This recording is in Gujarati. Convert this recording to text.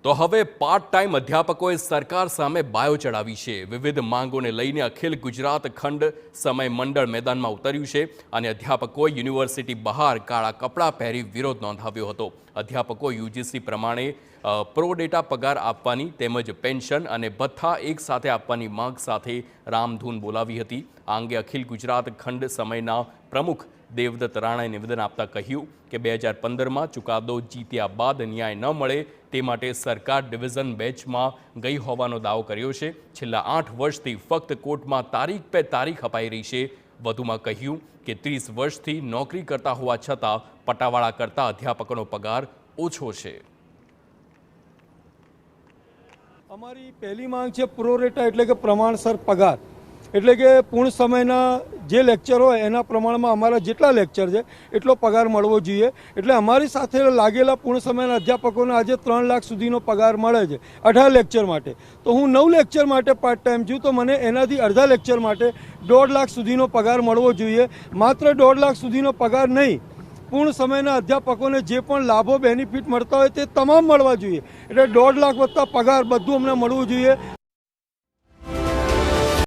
તો હવે પાર્ટ ટાઈમ અધ્યાપકોએ સરકાર સામે બાયો ચડાવી છે। વિવિધ માંગોને લઈને અખિલ ગુજરાત ખંડ સમય મંડળ મેદાનમાં ઉતર્યું છે અને અધ્યાપકોએ યુનિવર્સિટી બહાર કાળા કપડાં પહેરી વિરોધ નોંધાવ્યો હતો। અધ્યાપકો યુજીસી પ્રમાણે પ્રો ડેટા પગાર આપવાની તેમજ પેન્શન અને ભથ્થા એક સાથે આપવાની માંગ સાથે રામધૂન બોલાવી હતી। આ અંગે અખિલ ગુજરાત ખંડ સમયના પ્રમુખ દેવદત્ત રાણાએ નિવેદન આપતા કહ્યું કે 2015માં ચુકાદો જીત્યા બાદ ન્યાય ન મળે તે માટે સરકાર ડિવિઝન બેચમાં ગઈ હોવાનો દાવો કર્યો છે। છેલ્લા 8 વર્ષથી ફક્ત કોર્ટમાં તારીખ પે તારીખ અપાઈ રહી છે। વધુમાં કહ્યું કે 30 વર્ષથી નોકરી કરતા હોવા છતાં પટાવાળા કરતા અધ્યાપકોનો પગાર ઓછો છે। અમારી પહેલી માંગ છે પ્રોરેટા એટલે કે પ્રમાણસર પગાર, એટલે કે પૂર્ણ સમયના જે લેક્ચર હોય એના પ્રમાણમાં અમારા જેટલા લેક્ચર છે એટલો પગાર મળવો જોઈએ। એટલે અમારી સાથે લાગેલા પૂર્ણ સમયના અધ્યાપકોને આજે 3 લાખ સુધીનો પગાર મળે છે 18 લેક્ચર માટે। તો હું 9 લેક્ચર માટે પાર્ટ ટાઈમ છું તો મને એનાથી અડધા લેક્ચર માટે 1.5 લાખ સુધીનો પગાર મળવો જોઈએ। માત્ર 1.5 લાખ સુધીનો પગાર નહીં, પૂર્ણ સમયના અધ્યાપકોને જે પણ લાભો બેનિફિટ મળતા હોય તે તમામ મળવા જોઈએ। એટલે 1.5 લાખ વત્તા પગાર બધું અમને મળવું જોઈએ।